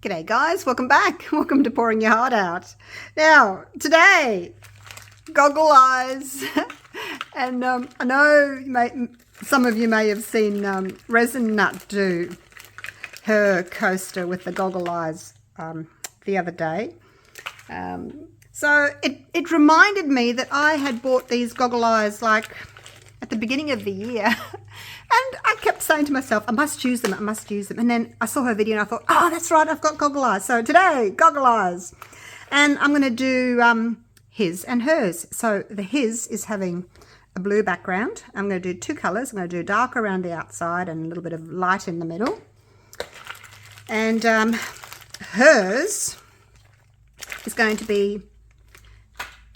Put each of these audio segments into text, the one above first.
G'day guys, welcome back. Welcome to Pouring Your Heart Out. Now, today, goggle eyes. And I know some of you may have seen Resin Nut do her coaster with the goggle eyes the other day. So it reminded me that I had bought these goggle eyes like at the beginning of the year. And I kept saying to myself, I must use them, I must use them. And then I saw her video and I thought, oh, that's right, I've got goggle eyes. So today, goggle eyes. And I'm going to do his and hers. So the his is having a blue background. I'm going to do two colours. I'm going to do dark around the outside and a little bit of light in the middle. And hers is going to be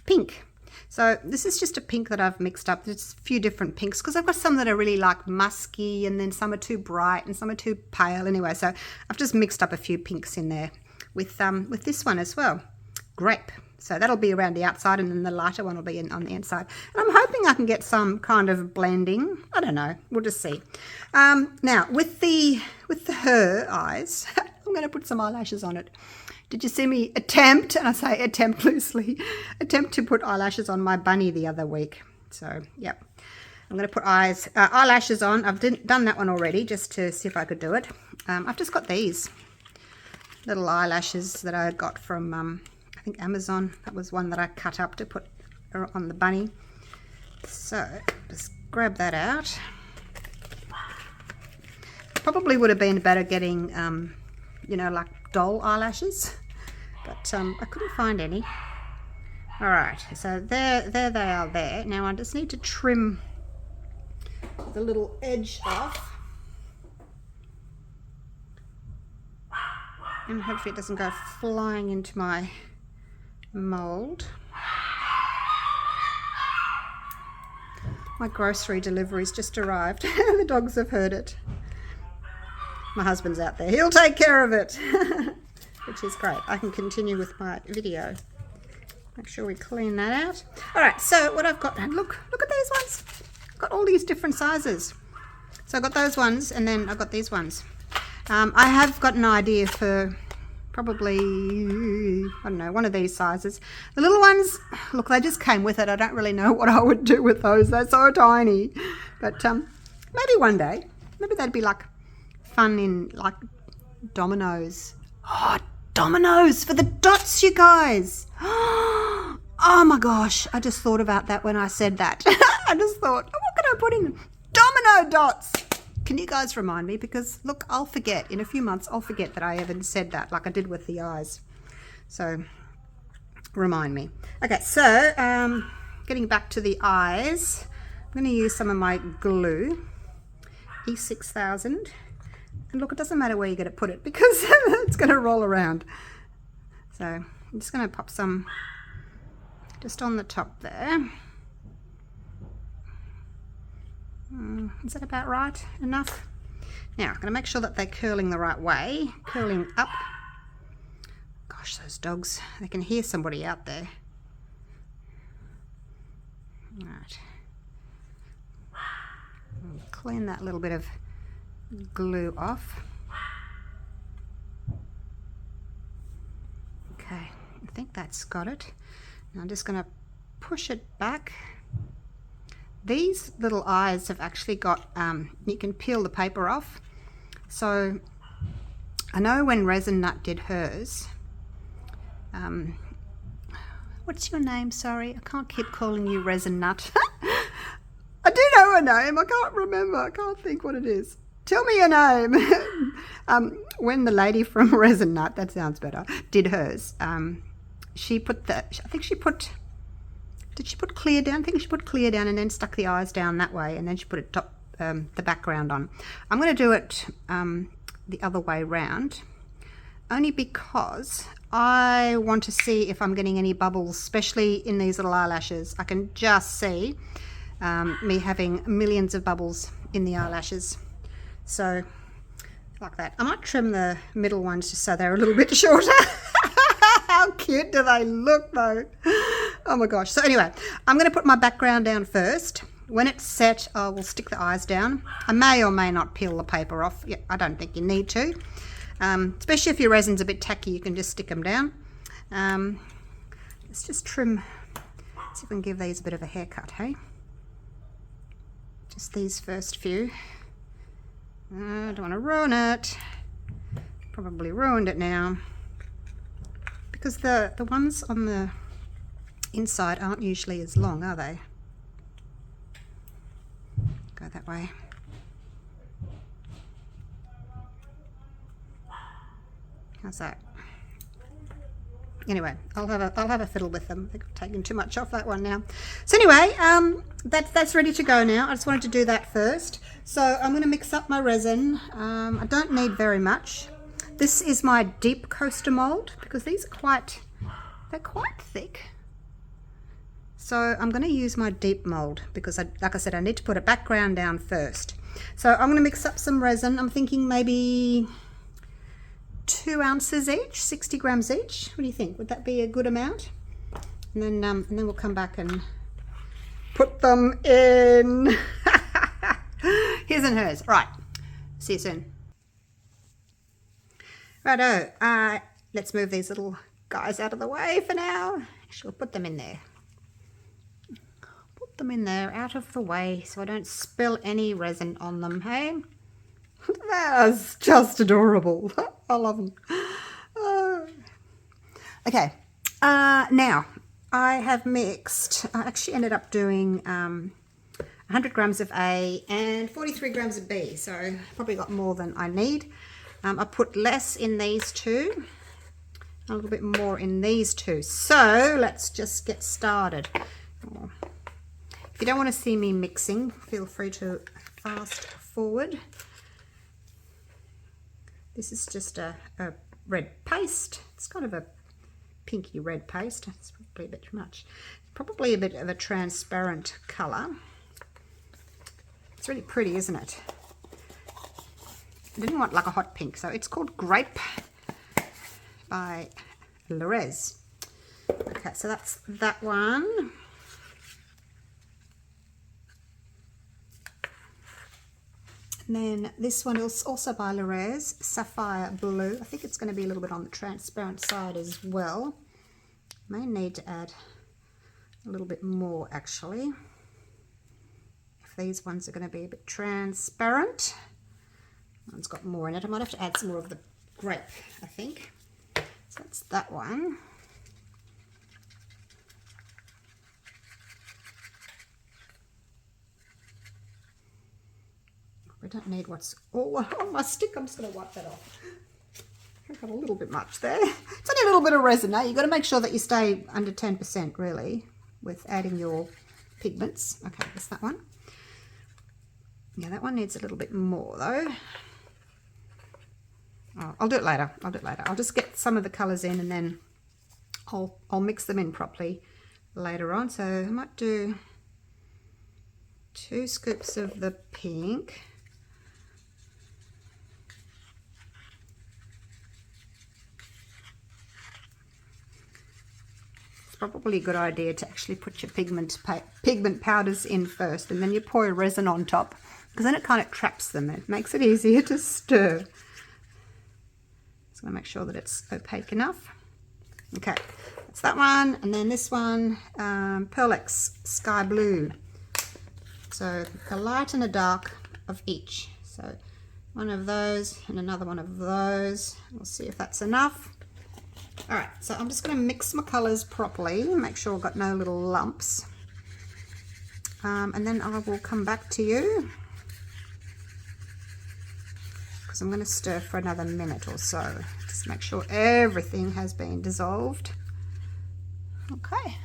pink. So this is just a pink that I've mixed up. There's a few different pinks because I've got some that are really like musky and then some are too bright and some are too pale anyway. So I've just mixed up a few pinks in there with this one as well. Grape. So that'll be around the outside and then the lighter one will be on the inside. And I'm hoping I can get some kind of blending. I don't know. We'll just see. Now with her eyes, I'm going to put some eyelashes on it. Did you see me attempt, and I say attempt loosely, attempt to put eyelashes on my bunny the other week? So, yep. I'm going to put eyelashes on. I've done that one already just to see if I could do it. I've just got these little eyelashes that I got from, I think, Amazon. That was one that I cut up to put on the bunny. So, just grab that out. Probably would have been better getting, you know, like doll eyelashes, but I couldn't find any. All right, so there they are there. Now I just need to trim the little edge off, and hopefully it doesn't go flying into my mold. My grocery delivery's just arrived. The dogs have heard it. My husband's out there. He'll take care of it, which is great. I can continue with my video. Make sure we clean that out. All right, so what I've got, and look at these ones. I've got all these different sizes. So I've got those ones, and then I've got these ones. I have got an idea for probably, I don't know, one of these sizes. The little ones, look, they just came with it. I don't really know what I would do with those. They're so tiny. But maybe one day, maybe they'd be like fun in like dominoes. Oh, dominoes for the dots, you guys. Oh my gosh, I just thought about that when I said that. I just thought, oh, what can I put in? Domino dots. Can you guys remind me? Because look, I'll forget. In a few months, I'll forget that I even said that like I did with the eyes. So remind me. Okay, so getting back to the eyes, I'm going to use some of my glue, E6000. And look, it doesn't matter where you're going to put it because it's going to roll around. So I'm just going to pop some just on the top there. Is that about right? Enough? Now, I'm going to make sure that they're curling the right way. Curling up. Gosh, those dogs, they can hear somebody out there. All right. Clean that little bit of glue off. Okay, I think that's got it. Now I'm just going to push it back. These little eyes have actually got, you can peel the paper off. So I know when Resin Nut did hers, what's your name? Sorry, I can't keep calling you Resin Nut. I do know her name, I can't remember, I can't think what it is. Tell me your name. When the lady from Resin Nut, that sounds better, did hers, she put the, I think she put, did she put clear down? I think she put clear down and then stuck the eyes down that way and then she put it top, the background on. I'm going to do it the other way round, only because I want to see if I'm getting any bubbles, especially in these little eyelashes. I can just see me having millions of bubbles in the eyelashes. So like that. I might trim the middle ones just so they're a little bit shorter. How cute do they look though? Oh my gosh. So anyway, I'm going to put my background down first. When it's set, I will stick the eyes down. I may or may not peel the paper off. Yeah, I don't think you need to. Especially if your resin's a bit tacky, you can just stick them down. Let's just trim, see if we can give these a bit of a haircut, hey? Just these first few. I don't want to ruin it. Probably ruined it now. Because the ones on the inside aren't usually as long, are they? Go that way. How's that? Anyway, I'll have a fiddle with them. I think I've taken too much off that one now. So anyway, that's ready to go now. I just wanted to do that first. So I'm going to mix up my resin. I don't need very much. This is my deep coaster mold because these are they're quite thick. So I'm going to use my deep mold because, like I said, I need to put a background down first. So I'm going to mix up some resin. I'm thinking maybe 2 ounces each, 60 grams each. What do you think? Would that be a good amount? And then we'll come back and put them in. His and hers. Right. See you soon. Righto. Let's move these little guys out of the way for now. Actually, we'll put them in there. Put them in there, out of the way, so I don't spill any resin on them. Hey. That's just adorable. I love them. Okay, now I have mixed, I actually ended up doing 100 grams of A and 43 grams of B, so probably got more than I need. I put less in these two, a little bit more in these two. So let's just get started. If you don't want to see me mixing, feel free to fast forward. This is just a red paste. It's kind of a pinky red paste. It's probably a bit too much. Probably a bit of a transparent colour. It's really pretty, isn't it? I didn't want like a hot pink, so it's called Grape by Resin. Okay, so that's that one. And then this one is also by Resin, Sapphire Blue. I think it's going to be a little bit on the transparent side as well. May need to add a little bit more actually. If these ones are going to be a bit transparent. One's got more in it. I might have to add some more of the grape, I think. So that's that one. We don't need what's all on my stick. I'm just going to wipe that off. I've got a little bit much there. It's only a little bit of resin. Now you've got to make sure that you stay under 10% really with adding your pigments. Okay, that's that one. Yeah, that one needs a little bit more though. Oh, I'll do it later. I'll do it later. I'll just get some of the colours in and then I'll mix them in properly later on. So I might do 2 scoops of the pink. It's probably a good idea to actually put your pigment powders in first and then you pour your resin on top because then it kind of traps them. It makes it easier to stir. Just want to make sure that it's opaque enough. Okay, that's that one. And then this one, Pearlex Sky Blue. So a light and a dark of each. So one of those and another one of those. We'll see if that's enough. All right, so I'm just going to mix my colours properly, make sure I've got no little lumps. And then I will come back to you because I'm going to stir for another minute or so. Just make sure everything has been dissolved. Okay.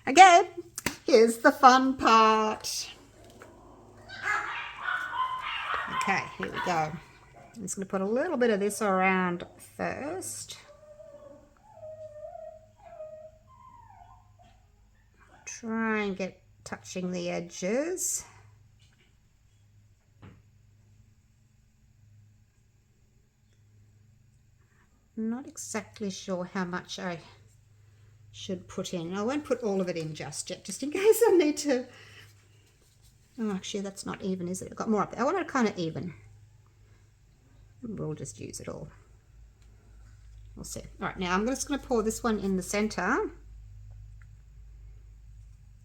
Again, here's the fun part. Okay, here we go. I'm just going to put a little bit of this around first. Try and get touching the edges. Not exactly sure how much I should put in. I won't put all of it in just yet, just in case I need to. Oh, actually, that's not even, is it? I've got more up there. I want it kind of even. we'll just use it all. We'll see. All right, now I'm just going to pour this one in the center,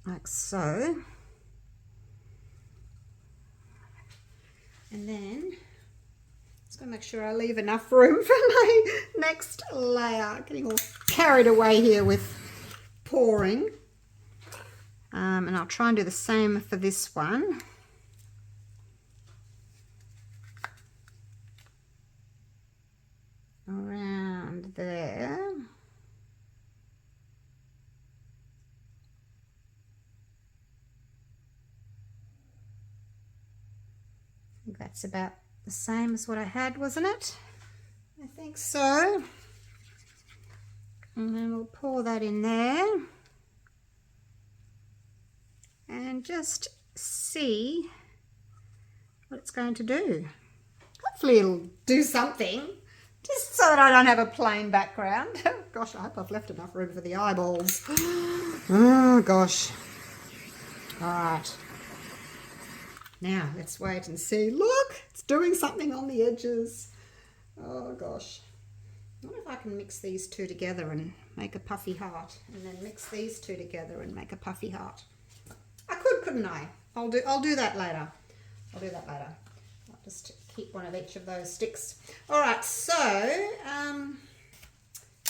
like so. And then just going to make sure I leave enough room for my next layer. Getting all carried away here with pouring. And I'll try and do the same for this one. Around there. I think that's about the same as what I had, wasn't it? I think so. And then we'll pour that in there. And just see what it's going to do. Hopefully it'll do something, just so that I don't have a plain background. Gosh, I hope I've left enough room for the eyeballs. Oh gosh. All right. Now let's wait and see. Look, it's doing something on the edges. Oh gosh. I wonder if I can mix these two together and make a puffy heart, and then mix these two together and make a puffy heart. I could, couldn't I? I'll do that later. I'll do that later. I'll just keep one of each of those sticks. All right, so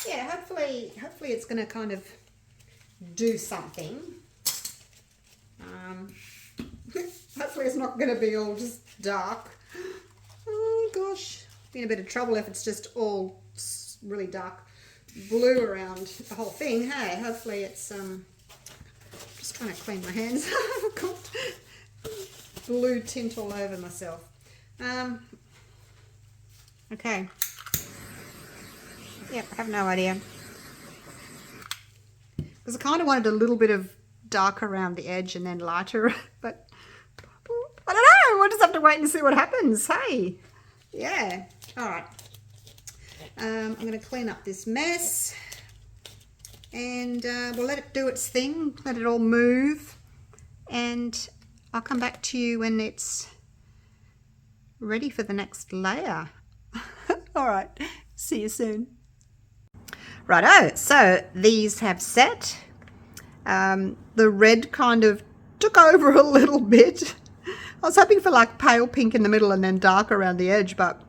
yeah, hopefully it's going to kind of do something. Hopefully it's not going to be all just dark. Oh gosh, be in a bit of trouble if it's just all really dark blue around the whole thing. Hey, hopefully it's just trying to clean my hands. I've got blue tint all over myself. Okay. Yep, I have no idea. Because I kind of wanted a little bit of dark around the edge and then lighter, but I don't know. We'll just have to wait and see what happens. Hey, yeah. All right. I'm going to clean up this mess. And we'll let it do its thing, let it all move, and I'll come back to you when it's ready for the next layer. All right, see you soon. Righto, so these have set. The red kind of took over a little bit. I was hoping for like pale pink in the middle and then dark around the edge, but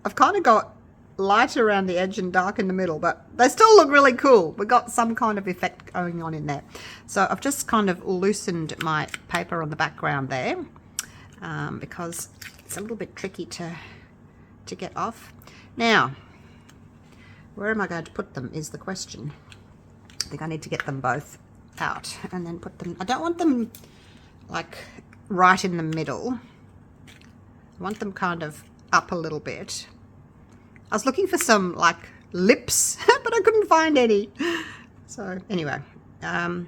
I've kind of got light around the edge and dark in the middle, but they still look really cool. We've got some kind of effect going on in there. So I've just kind of loosened my paper on the background there because it's a little bit tricky to get off. Now, where am I going to put them is the question. I think I need to get them both out and then put them. I don't want them like right in the middle. I want them kind of up a little bit. I was looking for some like lips, but I couldn't find any. So anyway, I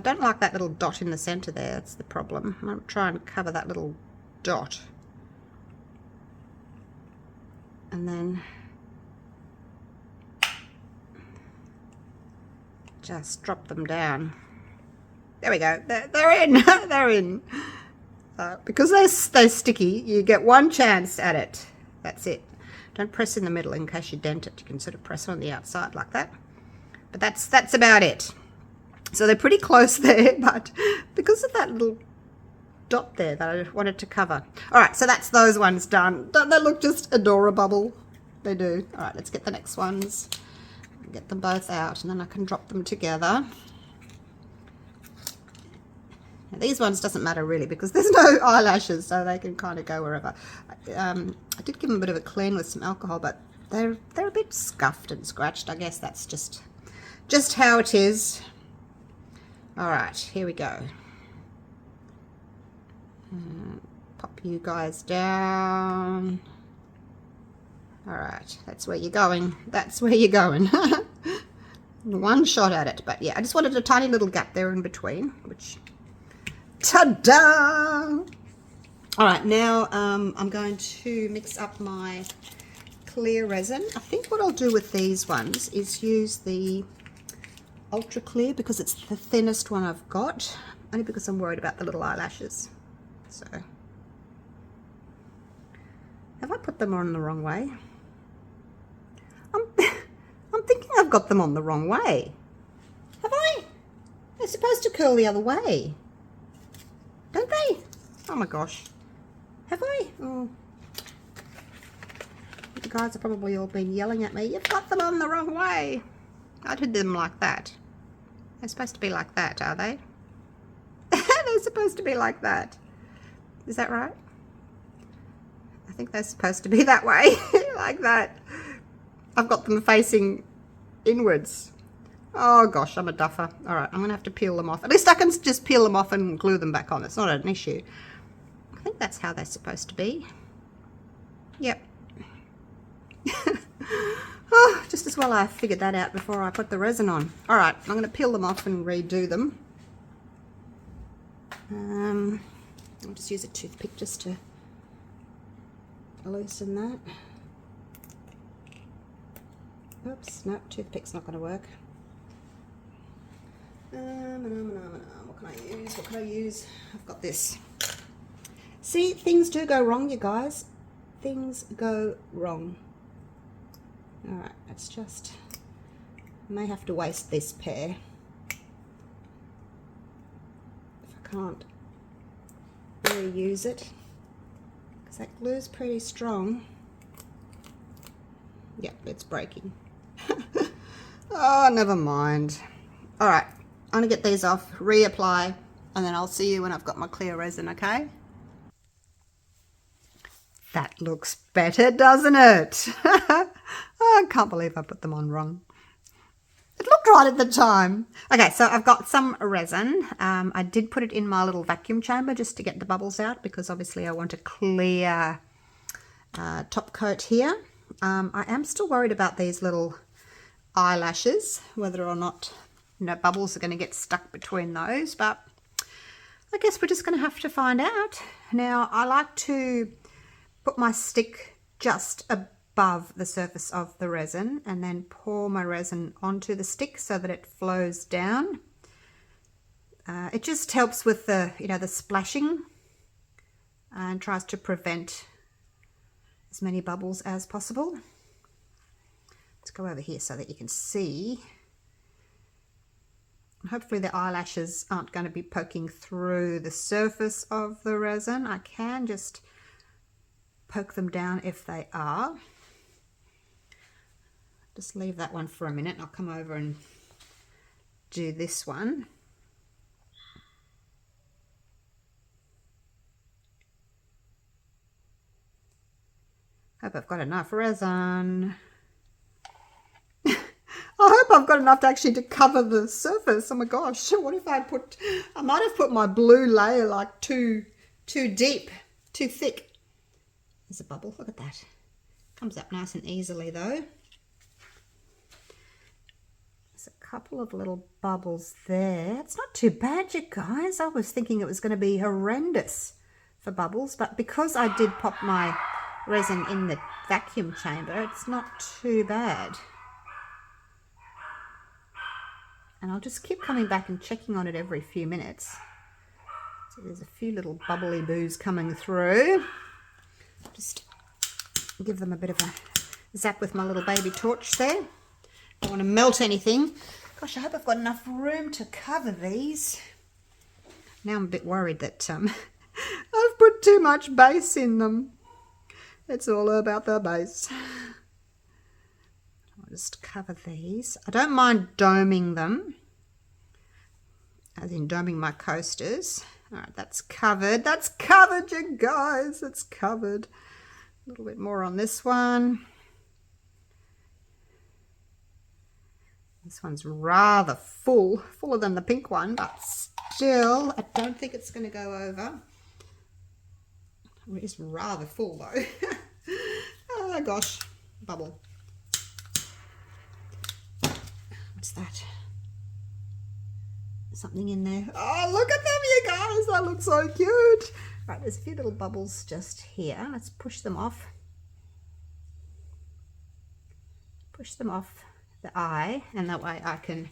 don't like that little dot in the center there. That's the problem. I'm going to try and cover that little dot. And then just drop them down. There we go. They're in. They're in. Because they're sticky, you get one chance at it. That's it. Don't press in the middle in case you dent it. You can sort of press on the outside like that. But that's about it. So they're pretty close there, but because of that little dot there that I wanted to cover. All right, so that's those ones done. Don't they look just adorable? They do. All right, let's get the next ones. Get them both out, and then I can drop them together. Now, these ones doesn't matter really because there's no eyelashes, so they can kind of go wherever. I did give them a bit of a clean with some alcohol, but they're a bit scuffed and scratched. I guess that's just how it is. All right, here we go. Pop you guys down. All right, that's where you're going. That's where you're going. One shot at it, but yeah, I just wanted a tiny little gap there in between, which, ta-da! All right, now I'm going to mix up my clear resin. I think what I'll do with these ones is use the ultra clear because it's the thinnest one I've got, only because I'm worried about the little eyelashes. So Have I put them on the wrong way? I'm thinking I've got them on the wrong way. Have I? They're supposed to curl the other way, don't they? Oh my gosh. Have I? Oh. You guys have probably all been yelling at me. You've got them on the wrong way. I did them like that. They're supposed to be like that, are they? They're supposed to be like that. Is that right? I think they're supposed to be that way. Like that. I've got them facing inwards. Oh gosh, I'm a duffer. Alright, I'm going to have to peel them off. At least I can just peel them off and glue them back on. It's not an issue. I think that's how they're supposed to be. Yep. Oh, just as well I figured that out before I put the resin on. Alright, I'm going to peel them off and redo them. I'll just use a toothpick just to loosen that. Oops, no, toothpick's not going to work. What can I use? What can I use? I've got this. See, things do go wrong, you guys. Things go wrong. Alright, let's just... I may have to waste this pair. If I can't reuse it. Because that glue's pretty strong. Yep, it's breaking. Oh, never mind. Alright, I'm going to get these off, reapply, and then I'll see you when I've got my clear resin, okay? That looks better, doesn't it? Oh, I can't believe I put them on wrong. It looked right at the time. Okay, so I've got some resin. I did put it in my little vacuum chamber just to get the bubbles out because obviously I want a clear top coat here. I am still worried about these little eyelashes, whether or not bubbles are going to get stuck between those, but I guess we're just going to have to find out. Now, I like to put my stick just above the surface of the resin and then pour my resin onto the stick so that it flows down. It just helps with the, the splashing and tries to prevent as many bubbles as possible. Let's go over here so that you can see. Hopefully the eyelashes aren't going to be poking through the surface of the resin. I can just poke them down if they are. Just leave that one for a minute. I'll come over and do this one. Hope I've got enough resin. I hope I've got enough to cover the surface. Oh my gosh, what if I might have put my blue layer like too deep, too thick. There's a bubble, look at that. Comes up nice and easily though. There's a couple of little bubbles there. It's not too bad, you guys. I was thinking it was going to be horrendous for bubbles, but because I did pop my resin in the vacuum chamber, it's not too bad. And I'll just keep coming back and checking on it every few minutes. So there's a few little bubbly boos coming through. Just give them a bit of a zap with my little baby torch there. Don't want to melt anything. Gosh, I hope I've got enough room to cover these. Now I'm a bit worried that I've put too much base in them. It's all about the base. I'll just cover these. I don't mind doming them, as in doming my coasters. All right, that's covered. That's covered, you guys. It's covered. A little bit more on this one. This one's rather full, fuller than the pink one, but still, I don't think it's going to go over. It is rather full though. Oh gosh, bubble. What's that? Something in there. Oh, look at them, you guys. That looks so cute. Right, there's a few little bubbles just here. Let's push them off. Push them off the eye, and that way I can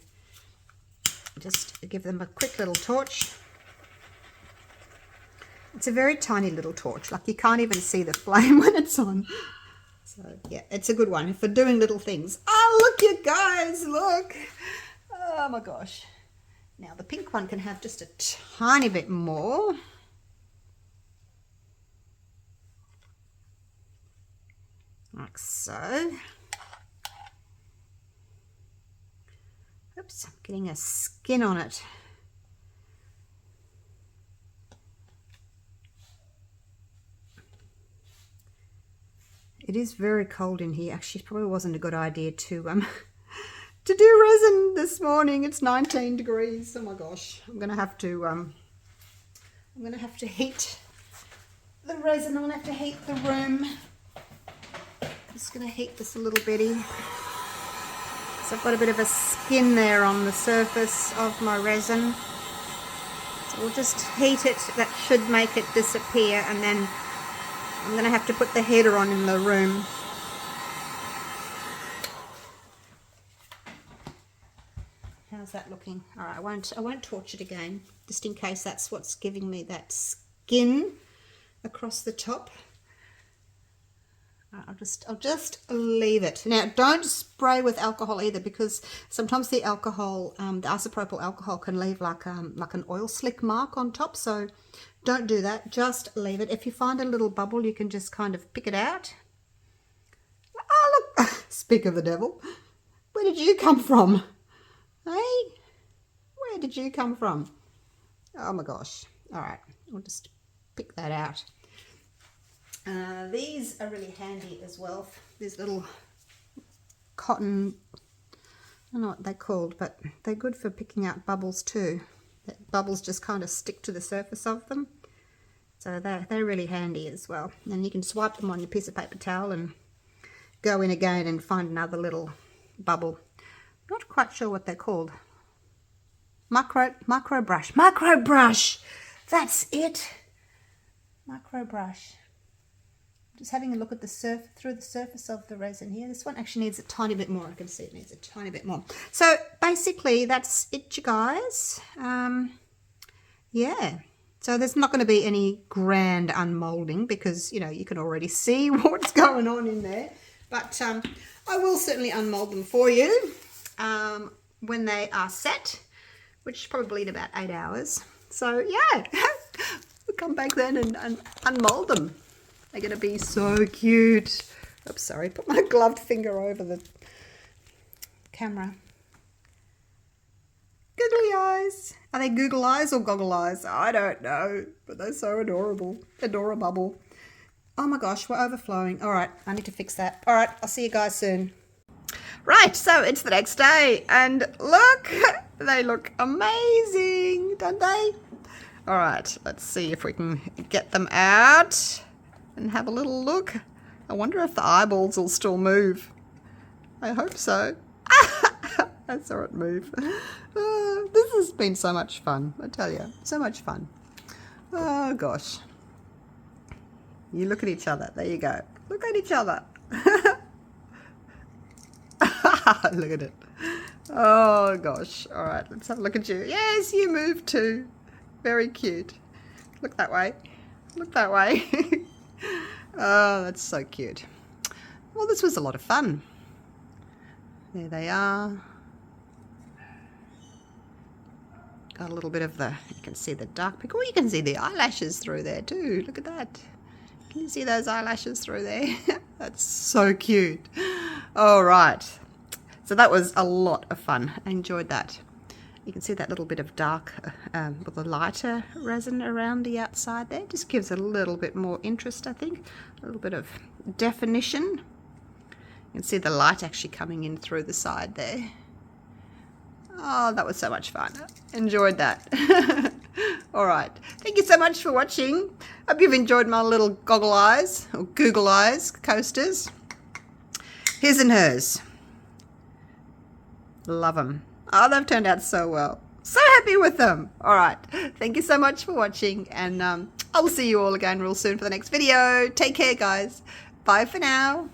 just give them a quick little torch. It's a very tiny little torch. Like, you can't even see the flame when it's on. So, yeah, it's a good one for doing little things. Oh, look, you guys, look. Oh, my gosh. Now, the pink one can have just a tiny bit more. Like so. Oops, I'm getting a skin on it. It is very cold in here. Actually, it probably wasn't a good idea to do resin this morning. It's 19 degrees. Oh my gosh. I'm gonna have to heat the resin. I'm gonna have to heat the room. I'm just gonna heat this a little bitty. So I've got a bit of a skin there on the surface of my resin. So we'll just heat it. That should make it disappear, and then I'm going to have to put the heater on in the room. How's that looking? All right, I won't torch it again, just in case that's what's giving me that skin across the top. I'll just leave it. Now, don't spray with alcohol either, because sometimes the alcohol, the isopropyl alcohol, can leave like an oil slick mark on top. So don't do that. Just leave it. If you find a little bubble, you can just kind of pick it out. Oh, look! Speak of the devil. Where did you come from? Hey, where did you come from? Oh my gosh! All right, we'll just pick that out. These are really handy as well. These little cotton, I don't know what they're called, but they're good for picking out bubbles too. That bubbles just kind of stick to the surface of them. So they're really handy as well. And you can swipe them on your piece of paper towel and go in again and find another little bubble. Not quite sure what they're called. Micro brush. That's it. Micro brush. Just having a look at through the surface of the resin here. This one actually needs a tiny bit more. I can see it needs a tiny bit more. So basically that's it, you guys. Yeah. So there's not going to be any grand unmolding, because, you know, you can already see what's going on in there. But I will certainly unmold them for you when they are set, which probably in about 8 hours. So yeah, we'll come back then and unmold them. They're going to be so cute. Oops, sorry. Put my gloved finger over the camera. Googly eyes. Are they Google eyes or goggle eyes? I don't know. But they're so adorable. Adorable. Oh my gosh, we're overflowing. All right, I need to fix that. All right, I'll see you guys soon. Right, so it's the next day. And look, they look amazing, don't they? All right, let's see if we can get them out and have a little look. I wonder if the eyeballs will still move. I hope so. I saw it move. This has been so much fun, I tell you. So much fun. Oh, gosh. You look at each other. There you go. Look at each other. Look at it. Oh, gosh. All right, let's have a look at you. Yes, you move too. Very cute. Look that way. Look that way. Oh, that's so cute. Well, this was a lot of fun. There they are. Got a little bit of you can see the dark pink. Oh, you can see the eyelashes through there too. Look at that. Can you see those eyelashes through there? That's so cute. All right. So that was a lot of fun. I enjoyed that. You can see that little bit of dark with a lighter resin around the outside there. Just gives a little bit more interest, I think. A little bit of definition. You can see the light actually coming in through the side there. Oh, that was so much fun. Enjoyed that. All right. Thank you so much for watching. Hope you've enjoyed my little goggle eyes or Google eyes coasters. His and hers. Love them. Oh, they've turned out so well. So happy with them. All right. Thank you so much for watching, and I will see you all again real soon for the next video. Take care, guys. Bye for now.